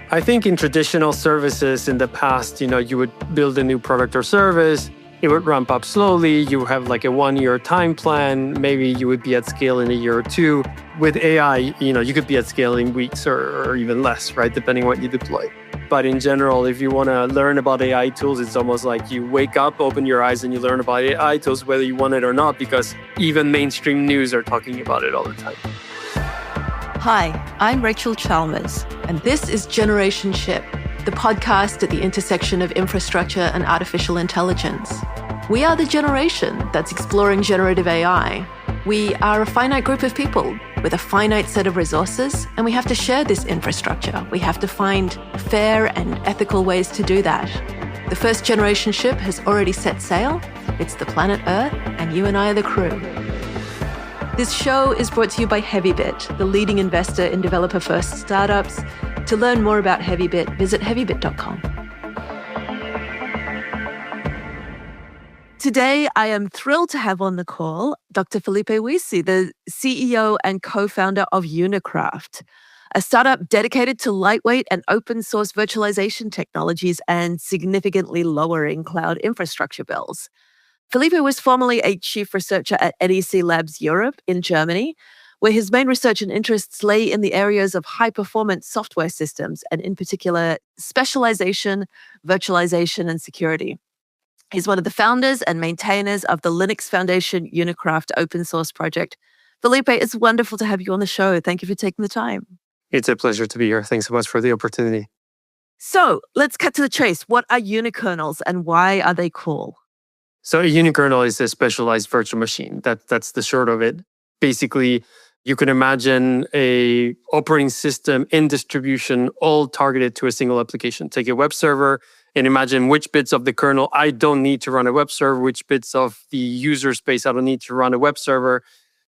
I think in traditional services in the past, you would build a new product or service. It would ramp up slowly. You have like a 1-year time plan. Maybe you would be at scale in a year or two. With AI, you could be at scale in weeks or even less, right? Depending on what you deploy. But in general, if you want to learn about AI tools, it's almost like you wake up, open your eyes, and you learn about AI tools, whether you want it or not, because even mainstream news are talking about it all the time. Hi, I'm Rachel Chalmers, and this is Generationship, the podcast at the intersection of infrastructure and artificial intelligence. We are the generation that's exploring generative AI. We are a finite group of people with a finite set of resources, and we have to share this infrastructure. We have to find fair and ethical ways to do that. The first generation ship has already set sail. It's the planet Earth, and you and I are the crew. This show is brought to you by Heavybit, the leading investor in developer-first startups. To learn more about Heavybit, visit heavybit.com. Today, I am thrilled to have on the call Dr. Felipe Huici, the CEO and co-founder of Unikraft, a startup dedicated to lightweight and open source virtualization technologies and significantly lowering cloud infrastructure bills. Felipe was formerly a chief researcher at NEC Labs Europe in Germany, where his main research and interests lay in the areas of high-performance software systems, and in particular, specialization, virtualization, and security. He's one of the founders and maintainers of the Linux Foundation Unikraft open source project. Felipe, it's wonderful to have you on the show. Thank you for taking the time. It's a pleasure to be here. Thanks so much for the opportunity. So let's cut to the chase. What are unikernels and why are they cool? So a unikernel is a specialized virtual machine. That's the short of it. Basically, you can imagine a operating system in distribution all targeted to a single application. Take a web server and imagine which bits of the kernel I don't need to run a web server, which bits of the user space I don't need to run a web server.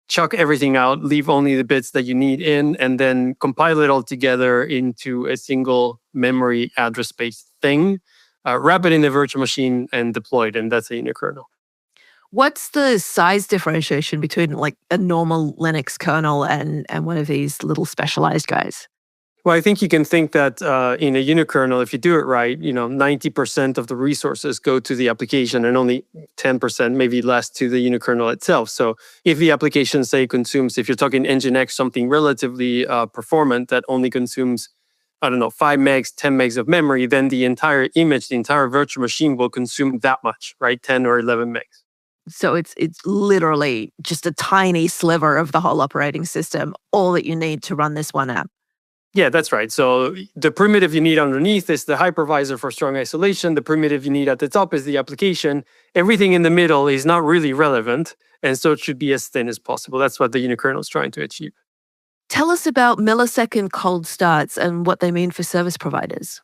Chuck everything out, leave only the bits that you need in, and then compile it all together into a single memory address-based thing. Wrap it in a virtual machine and deploy it, and that's a unikernel. What's the size differentiation between like a normal Linux kernel and one of these little specialized guys? Well, I think you can think that in a unikernel, if you do it right, 90% of the resources go to the application and only 10%, maybe less, to the unikernel itself. So if the application, say, consumes, if you're talking Nginx, something relatively performant that only consumes 5 megs, 10 megs of memory, then the entire image, the entire virtual machine will consume that much, right? 10 or 11 megs. So it's literally just a tiny sliver of the whole operating system, all that you need to run this one app. Yeah, that's right. So the primitive you need underneath is the hypervisor for strong isolation. The primitive you need at the top is the application. Everything in the middle is not really relevant, and so it should be as thin as possible. That's what the unikernel is trying to achieve. Tell us about millisecond cold starts and what they mean for service providers.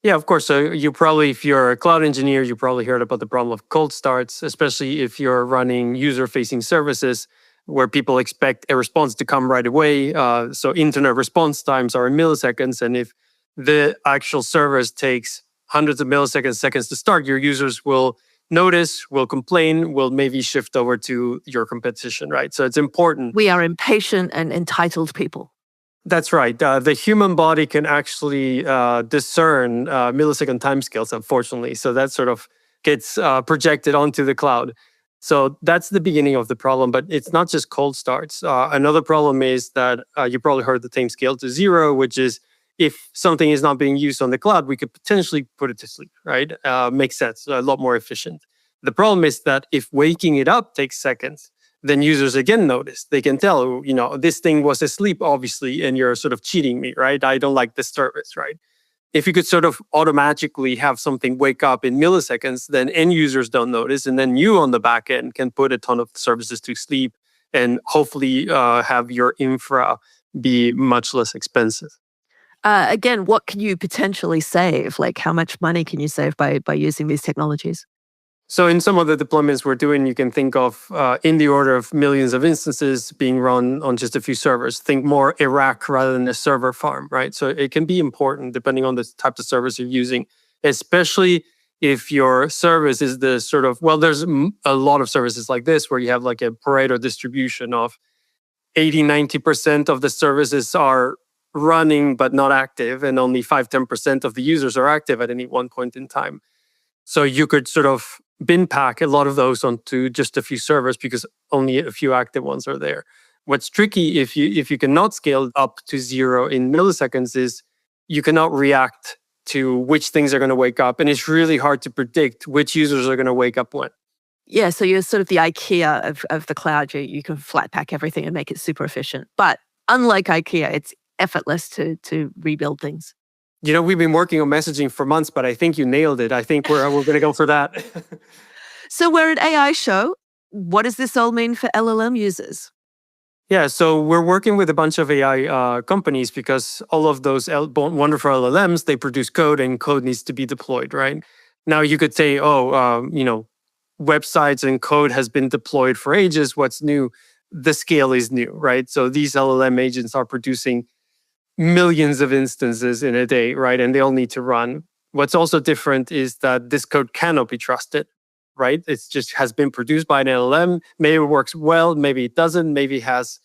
Yeah, of course. So if you're a cloud engineer, you probably heard about the problem of cold starts, especially if you're running user-facing services where people expect a response to come right away. So internet response times are in milliseconds. And if the actual service takes hundreds of seconds to start, your users will notice, will complain, will maybe shift over to your competition, right? So it's important. We are impatient and entitled people. That's right. The human body can actually discern millisecond timescales, unfortunately. So that sort of gets projected onto the cloud. So that's the beginning of the problem, but it's not just cold starts. Another problem is that you probably heard the time scale to zero, which is if something is not being used on the cloud, we could potentially put it to sleep, right? Makes sense, a lot more efficient. The problem is that if waking it up takes seconds, then users again notice. They can tell, this thing was asleep, obviously, and you're sort of cheating me, right? I don't like this service, right? If you could sort of automatically have something wake up in milliseconds, then end users don't notice, and then you on the back end can put a ton of services to sleep and hopefully have your infra be much less expensive. Again, what can you potentially save? Like how much money can you save by using these technologies? So in some of the deployments we're doing, you can think of in the order of millions of instances being run on just a few servers. Think more a rack rather than a server farm, right? So it can be important depending on the type of service you're using, especially if your service is the sort of, there's a lot of services like this where you have like a Pareto distribution of 80, 90% of the services are running but not active, and only 5-10% of the users are active at any one point in time. So you could sort of bin pack a lot of those onto just a few servers because only a few active ones are there. What's tricky if you cannot scale up to 0 in milliseconds is you cannot react to which things are going to wake up. And it's really hard to predict which users are going to wake up when. Yeah, so you're sort of the IKEA of the cloud. You can flat pack everything and make it super efficient. But unlike IKEA, it's effortless to rebuild things. We've been working on messaging for months, but I think you nailed it. I think we're going to go for that. So we're an AI show. What does this all mean for LLM users? Yeah, so we're working with a bunch of AI companies because all of those wonderful LLMs, they produce code and code needs to be deployed, right? Now you could say, websites and code has been deployed for ages. What's new? The scale is new, right? So these LLM agents are producing millions of instances in a day, right? And they all need to run. What's also different is that this code cannot be trusted, right? It's just has been produced by an LLM. Maybe it works well, maybe it doesn't, maybe it has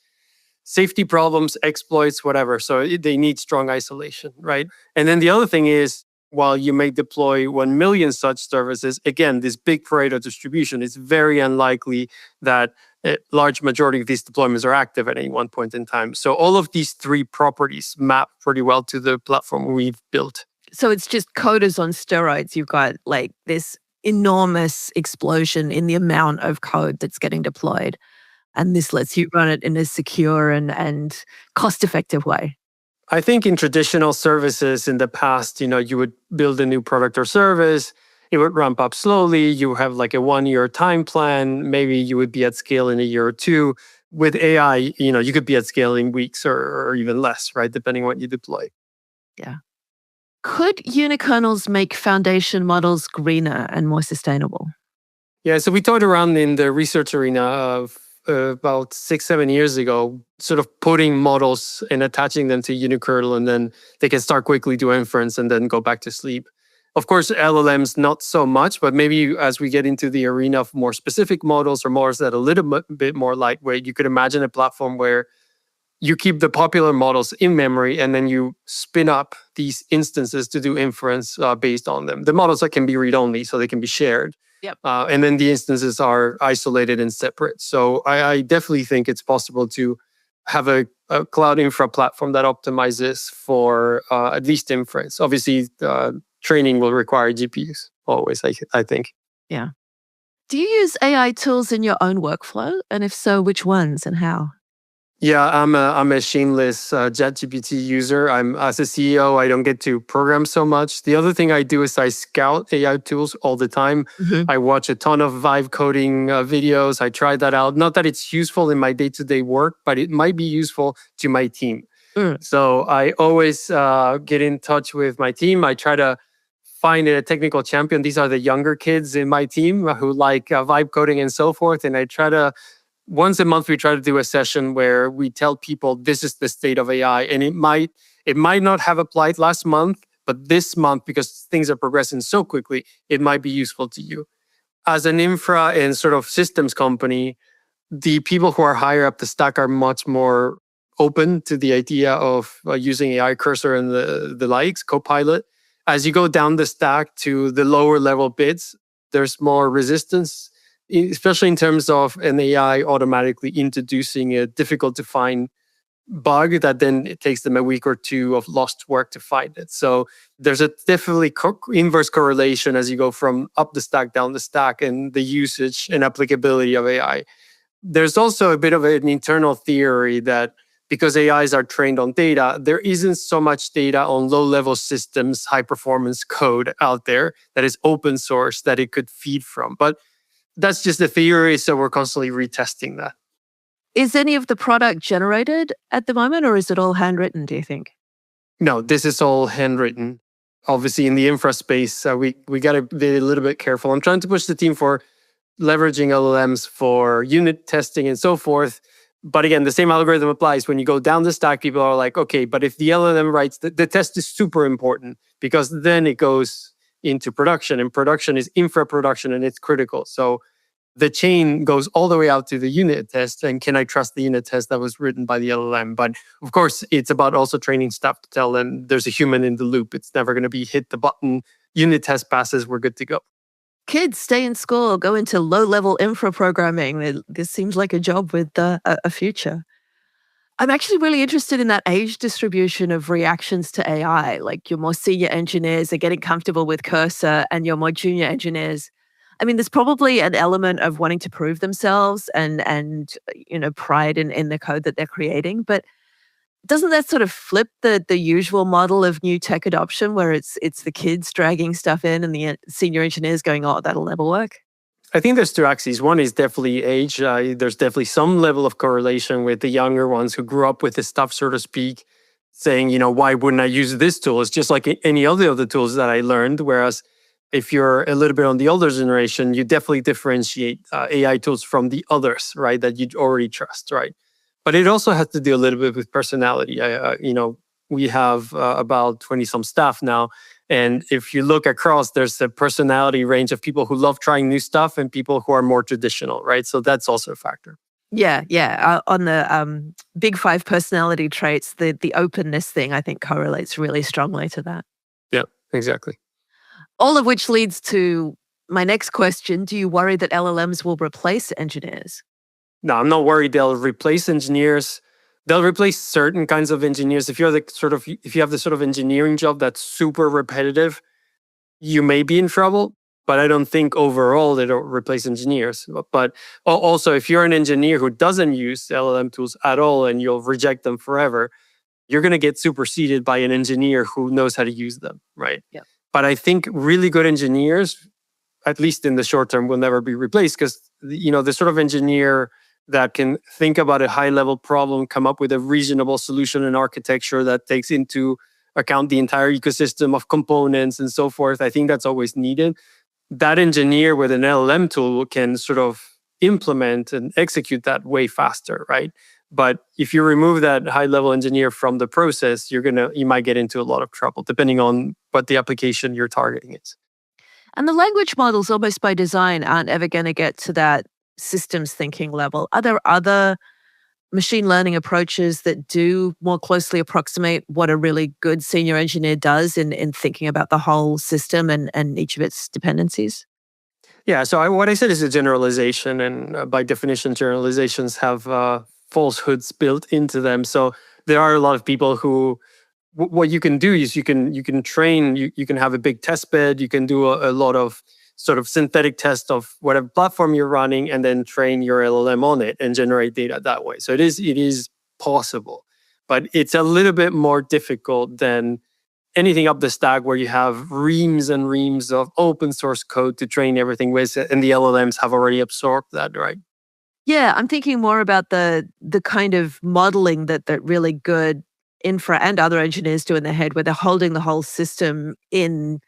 safety problems, exploits, whatever. So they need strong isolation, right? And then the other thing is, while you may deploy 1 million such services, again, this big Pareto distribution, it's very unlikely that a large majority of these deployments are active at any one point in time. So all of these three properties map pretty well to the platform we've built. So it's just coders on steroids. You've got like this enormous explosion in the amount of code that's getting deployed. And this lets you run it in a secure and cost-effective way. I think in traditional services in the past, you would build a new product or service. It would ramp up slowly. You have like a 1-year time plan. Maybe you would be at scale in a year or two. With AI, you could be at scale in weeks or even less, right? Depending on what you deploy. Yeah. Could Unikernels make foundation models greener and more sustainable? Yeah, so we toyed around in the research arena of about 6-7 years ago, sort of putting models and attaching them to Unikernel, and then they can start quickly do inference and then go back to sleep. Of course, LLMs, not so much, but maybe as we get into the arena of more specific models or models that are a little bit more lightweight, you could imagine a platform where you keep the popular models in memory and then you spin up these instances to do inference based on them. The models that can be read-only, so they can be shared. Yep. And then the instances are isolated and separate. So I definitely think it's possible to have a cloud infra platform that optimizes for at least inference. Obviously, training will require GPUs always, I think. Yeah. Do you use AI tools in your own workflow? And if so, which ones and how? Yeah, I'm a shameless ChatGPT user. As a CEO, I don't get to program so much. The other thing I do is I scout AI tools all the time. Mm-hmm. I watch a ton of vibe coding videos. I try that out. Not that it's useful in my day-to-day work, but it might be useful to my team. So I always get in touch with my team. I try to find a technical champion. These are the younger kids in my team who like vibe coding and so forth. And I try to once a month, we try to do a session where we tell people this is the state of AI. And it might not have applied last month, but this month, because things are progressing so quickly, it might be useful to you. As an infra and sort of systems company, the people who are higher up the stack are much more open to the idea of using AI cursor and the likes, Copilot. As you go down the stack to the lower level bits, there's more resistance, especially in terms of an AI automatically introducing a difficult to find bug that then it takes them a week or two of lost work to find it. So there's a definitely inverse correlation as you go from up the stack, down the stack, and the usage and applicability of AI. There's also a bit of an internal theory that because AIs are trained on data, there isn't so much data on low-level systems, high-performance code out there that is open source that it could feed from. But that's just a theory, so we're constantly retesting that. Is any of the product generated at the moment, or is it all handwritten, do you think? No, this is all handwritten. Obviously, in the infra space, we got to be a little bit careful. I'm trying to push the team for leveraging LLMs for unit testing and so forth. But again, the same algorithm applies. When you go down the stack, people are like, okay, but if the LLM writes, the test is super important because then it goes into production, and production is infra production and it's critical. So the chain goes all the way out to the unit test. And can I trust the unit test that was written by the LLM? But of course, it's about also training stuff to tell them there's a human in the loop. It's never going to be hit the button, unit test passes, we're good to go. Kids stay in school, go into low-level infra programming. This seems like a job with a future. I'm actually really interested in that age distribution of reactions to AI. Like your more senior engineers are getting comfortable with Cursor and your more junior engineers. I mean, there's probably an element of wanting to prove themselves and pride in the code that they're creating. But doesn't that sort of flip the usual model of new tech adoption where it's the kids dragging stuff in and the senior engineers going, oh, that'll never work? I think there's two axes. One is definitely age. There's definitely some level of correlation with the younger ones who grew up with this stuff, so to speak, saying, why wouldn't I use this tool? It's just like any other of the tools that I learned. Whereas if you're a little bit on the older generation, you definitely differentiate AI tools from the others, right, that you already trust, right? But it also has to do a little bit with personality. We have about 20-some staff now. And if you look across, there's a personality range of people who love trying new stuff and people who are more traditional, right? So that's also a factor. Yeah. On the big five personality traits, the openness thing, I think, correlates really strongly to that. Yeah, exactly. All of which leads to my next question. Do you worry that LLMs will replace engineers? No, I'm not worried they'll replace engineers. They'll replace certain kinds of engineers. If you have the sort of engineering job that's super repetitive, you may be in trouble. But I don't think overall they don't replace engineers. But also, if you're an engineer who doesn't use LLM tools at all and you'll reject them forever, you're going to get superseded by an engineer who knows how to use them, right? Yeah. But I think really good engineers, at least in the short term, will never be replaced because the sort of engineer that can think about a high-level problem, come up with a reasonable solution and architecture that takes into account the entire ecosystem of components and so forth. I think that's always needed. That engineer with an LLM tool can sort of implement and execute that way faster, right? But if you remove that high-level engineer from the process, you might get into a lot of trouble, depending on what the application you're targeting is. And the language models, almost by design, aren't ever going to get to that systems thinking level. Are there other machine learning approaches that do more closely approximate what a really good senior engineer does in thinking about the whole system and each of its dependencies? Yeah, so what I said is a generalization, and by definition, generalizations have falsehoods built into them. So there are a lot of people who, what you can do is you can train, you can have a big test bed, you can do a lot of sort of synthetic test of whatever platform you're running, and then train your LLM on it and generate data that way. So it is possible, but it's a little bit more difficult than anything up the stack where you have reams and reams of open source code to train everything with, and the LLMs have already absorbed that, right? Yeah, I'm thinking more about the kind of modeling that really good infra and other engineers do in their head, where they're holding the whole system in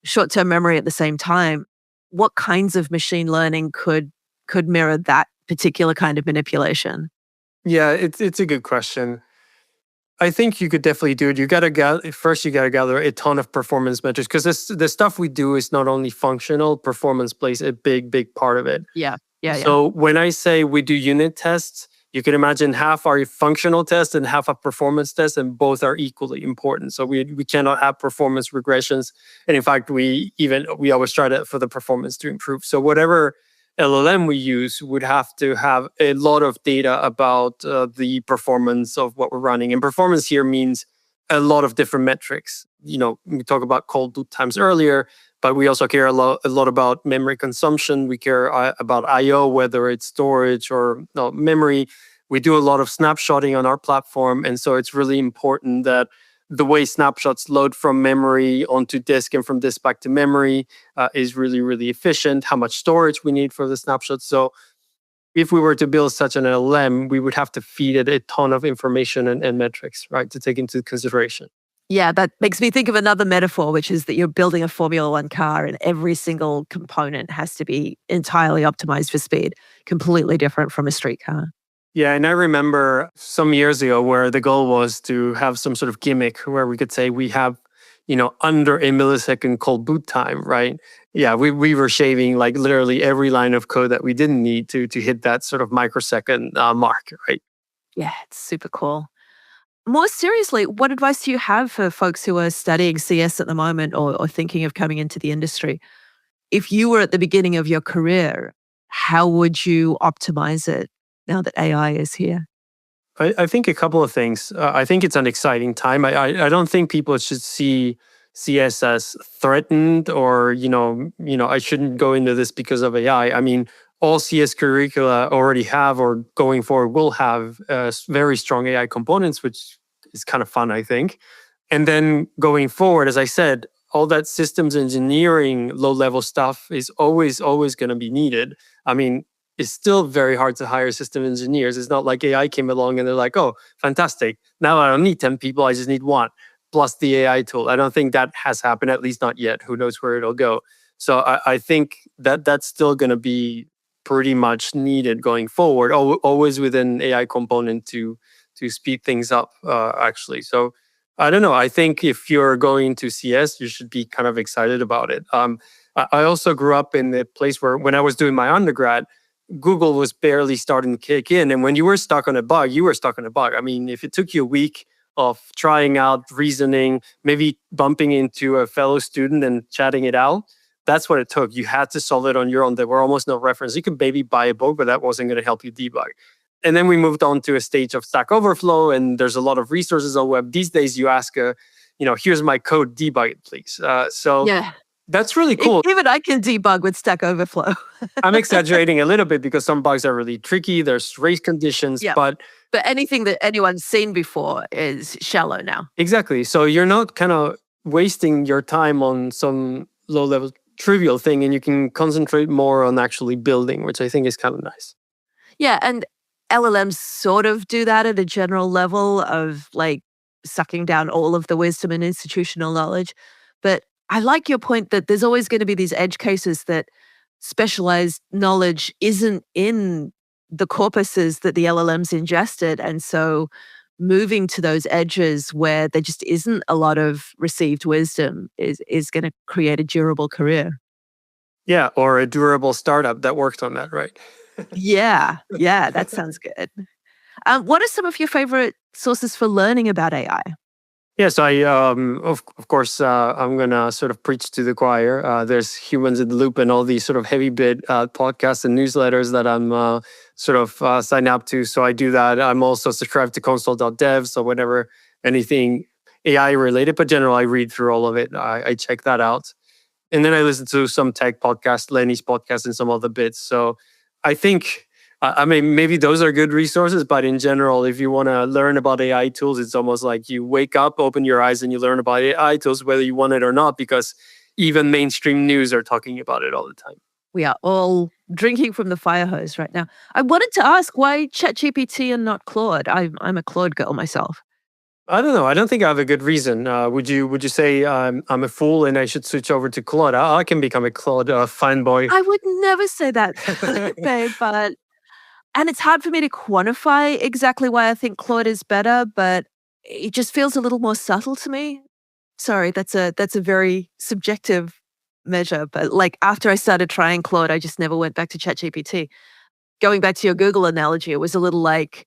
short-term memory at the same time. What kinds of machine learning could mirror that particular kind of manipulation? Yeah, it's a good question. I think you could definitely do it. You got to gather a ton of performance metrics because the stuff we do is not only functional. Performance plays a big part of it. Yeah. So when I say we do unit tests, you can imagine half are functional tests and half are performance tests, and both are equally important. So we cannot have performance regressions. And in fact, we always try for the performance to improve. So whatever LLM we use would have to have a lot of data about the performance of what we're running. And performance here means a lot of different metrics. We talk about cold boot times earlier, but we also care a lot about memory consumption. We care about I/O, whether it's storage or memory. We do a lot of snapshotting on our platform. And so it's really important that the way snapshots load from memory onto disk and from disk back to memory is really, really efficient, how much storage we need for the snapshot. So if we were to build such an LLM, we would have to feed it a ton of information and metrics, right, to take into consideration. Yeah, that makes me think of another metaphor, which is that you're building a Formula One car and every single component has to be entirely optimized for speed, completely different from a street car. Yeah, and I remember some years ago where the goal was to have some sort of gimmick where we could say we have under a millisecond cold boot time, right? Yeah, we were shaving like literally every line of code that we didn't need to hit that sort of microsecond mark, right? Yeah, it's super cool. More seriously, what advice do you have for folks who are studying CS at the moment or thinking of coming into the industry? If you were at the beginning of your career, how would you optimize it now that AI is here? I think a couple of things. I think it's an exciting time. I don't think people should see CS as threatened or I shouldn't go into this because of AI. I mean, all CS curricula already have or going forward will have very strong AI components, which is kind of fun, I think. And then going forward, as I said, all that systems engineering low level stuff is always going to be needed. I mean, it's still very hard to hire system engineers. It's not like AI came along and they're like, oh, fantastic. Now I don't need 10 people. I just need one plus the AI tool. I don't think that has happened, at least not yet. Who knows where it'll go? So I think that that's still going to be pretty much needed going forward, always with an AI component to speed things up, actually. So I don't know. I think if you're going to CS, you should be kind of excited about it. I also grew up in a place where when I was doing my undergrad, Google was barely starting to kick in. And when you were stuck on a bug, you were stuck on a bug. I mean, if it took you a week of trying out reasoning, maybe bumping into a fellow student and chatting it out, that's what it took. You had to solve it on your own. There were almost no reference. You could maybe buy a book, but that wasn't going to help you debug. And then we moved on to a stage of Stack Overflow, and there's a lot of resources on web. These days, you ask, here's my code, debug it, please. So Yeah. that's really cool. Even I can debug with Stack Overflow. I'm exaggerating a little bit because some bugs are really tricky. There's race conditions, Yeah. but anything that anyone's seen before is shallow now. exactly. So you're not kind of wasting your time on some low-level trivial thing, and you can concentrate more on actually building, which I think is kind of nice. Yeah, and LLMs sort of do that at a general level of like sucking down all of the wisdom and institutional knowledge. But I like your point that there's always going to be these edge cases that specialized knowledge isn't in the corpuses that the LLMs ingested. And so moving to those edges where there just isn't a lot of received wisdom is going to create a durable career. Yeah, or a durable startup that worked on that, right? Yeah, that sounds good. What are some of your favorite sources for learning about AI? Yes, I of course I'm gonna sort of preach to the choir. There's Humans in the Loop and all these sort of Heavybit podcasts and newsletters that I'm sort of signed up to. So I do that. I'm also subscribed to console.dev. So whenever anything AI related, but generally I read through all of it. I check that out, and then I listen to some tech podcasts, Lenny's podcast, and some other bits. So I think. I mean, maybe those are good resources, but in general, if you want to learn about AI tools, it's almost like you wake up, open your eyes, and you learn about AI tools, whether you want it or not, because even mainstream news are talking about it all the time. We are all drinking from the fire hose right now. I wanted to ask why ChatGPT and not Claude? I'm a Claude girl myself. I don't know. I don't think I have a good reason. Would you say I'm a fool and I should switch over to Claude? I can become a Claude fanboy. I would never say that, babe, but and it's hard for me to quantify exactly why I think Claude is better, but it just feels a little more subtle to me. Sorry, that's a very subjective measure, but like after I started trying Claude, I just never went back to ChatGPT. Going back to your Google analogy, it was a little like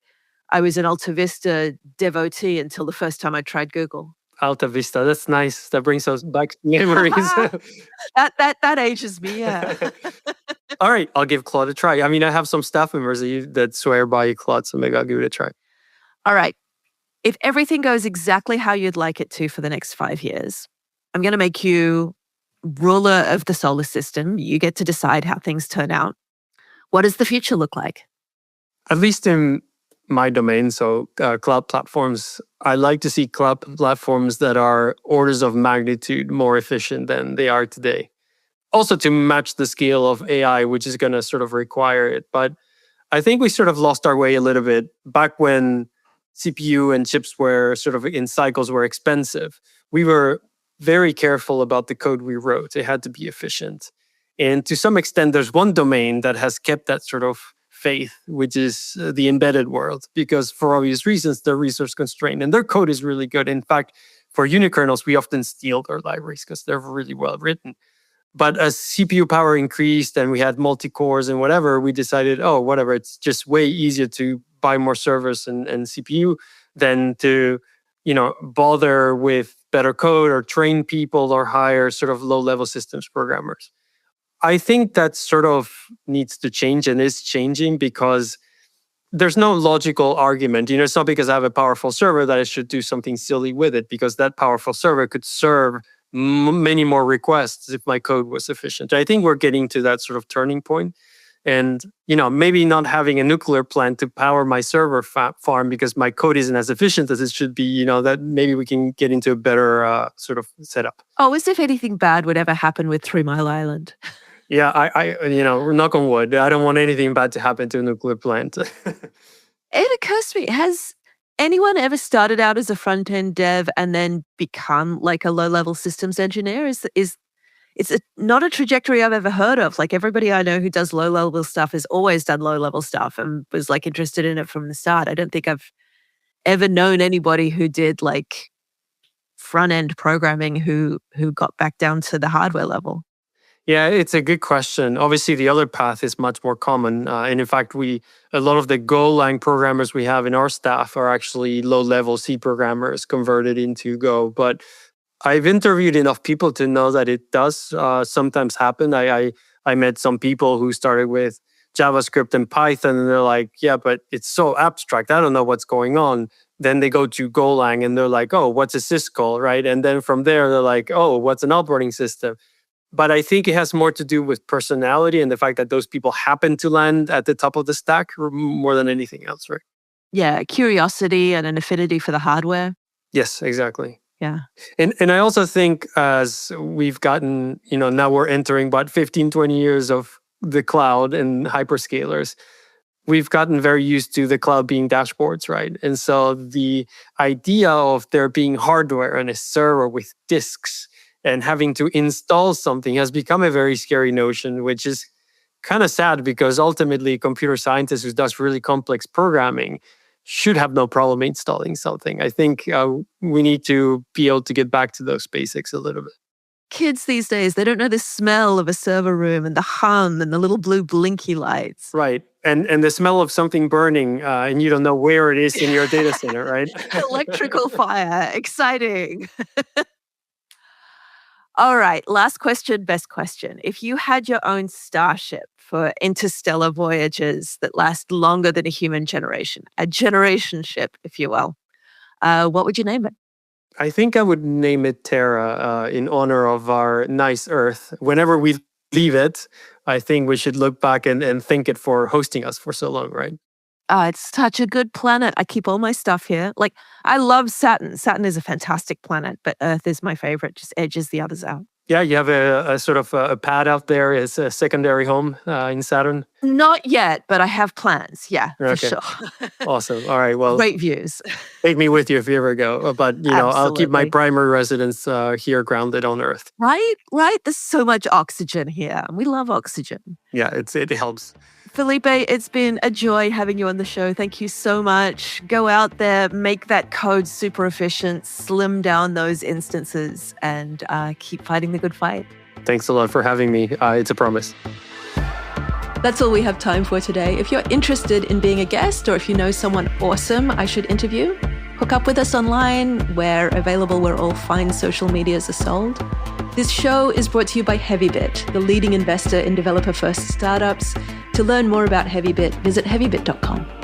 I was an Alta Vista devotee until the first time I tried Google. Alta Vista, that's nice. That brings us back memories. that ages me, yeah. All right, I'll give Claude a try. I mean, I have some staff members that swear by Claude, so maybe I'll give it a try. All right. If everything goes exactly how you'd like it to for the next 5 years, I'm going to make you ruler of the solar system. You get to decide how things turn out. What does the future look like? At least in my domain, so cloud platforms, I like to see cloud platforms that are orders of magnitude more efficient than they are today. Also to match the scale of AI, which is going to sort of require it. But I think we sort of lost our way a little bit back when CPU and chips were sort of in cycles were expensive. We were very careful about the code we wrote. It had to be efficient. And to some extent, there's one domain that has kept that sort of faith, which is the embedded world, because for obvious reasons, they're resource constrained and their code is really good. In fact, for Unikernels, we often steal their libraries because they're really well written. But as CPU power increased and we had multi-cores and whatever, we decided, oh, whatever, it's just way easier to buy more servers and CPU than to, bother with better code or train people or hire sort of low-level systems programmers. I think that sort of needs to change and is changing because there's no logical argument. It's not because I have a powerful server that I should do something silly with it, because that powerful server could serve many more requests if my code was efficient. I think we're getting to that sort of turning point. And, maybe not having a nuclear plant to power my server farm because my code isn't as efficient as it should be, that maybe we can get into a better sort of setup. Oh, as if anything bad would ever happen with 3 Mile Island. Yeah, I knock on wood. I don't want anything bad to happen to a nuclear plant. It occurs to me, has anyone ever started out as a front-end dev and then become like a low-level systems engineer? It's not a trajectory I've ever heard of. Like everybody I know who does low-level stuff has always done low-level stuff and was like interested in it from the start. I don't think I've ever known anybody who did like front-end programming who got back down to the hardware level. Yeah, it's a good question. Obviously, the other path is much more common. And in fact, a lot of the Golang programmers we have in our staff are actually low-level C programmers converted into Go. But I've interviewed enough people to know that it does sometimes happen. I met some people who started with JavaScript and Python, and they're like, yeah, but it's so abstract. I don't know what's going on. Then they go to Golang, and they're like, oh, what's a syscall, right? And then from there, they're like, oh, what's an operating system? But I think it has more to do with personality and the fact that those people happen to land at the top of the stack more than anything else, right? Yeah, curiosity and an affinity for the hardware. Yes, exactly. Yeah. And I also think as we've gotten, now we're entering about 15, 20 years of the cloud and hyperscalers, we've gotten very used to the cloud being dashboards, right? And so the idea of there being hardware and a server with disks and having to install something has become a very scary notion, which is kind of sad because ultimately a computer scientist who does really complex programming should have no problem installing something. I think we need to be able to get back to those basics a little bit. Kids these days, they don't know the smell of a server room and the hum and the little blue blinky lights. Right. And the smell of something burning and you don't know where it is in your data center, right? Electrical fire. Exciting. All right. Last question, best question. If you had your own starship for interstellar voyages that last longer than a human generation, a generationship, if you will, what would you name it? I think I would name it Terra in honor of our nice Earth. Whenever we leave it, I think we should look back and thank it for hosting us for so long, right? It's such a good planet. I keep all my stuff here. Like, I love Saturn. Saturn is a fantastic planet, but Earth is my favorite, just edges the others out. Yeah, you have a sort of a pad out there as a secondary home in Saturn? Not yet, but I have plans. Yeah, for sure. Awesome. All right. Well, great views. Take me with you if you ever go. But, I'll keep my primary residence here grounded on Earth. Right. There's so much oxygen here. And we love oxygen. Yeah, it helps. Felipe, it's been a joy having you on the show. Thank you so much. Go out there, make that code super efficient, slim down those instances, and keep fighting the good fight. Thanks a lot for having me. It's a promise. That's all we have time for today. If you're interested in being a guest or if you know someone awesome I should interview, hook up with us online. We're available where all fine social medias are sold. This show is brought to you by Heavybit, the leading investor in developer-first startups. To learn more about Heavybit, visit heavybit.com.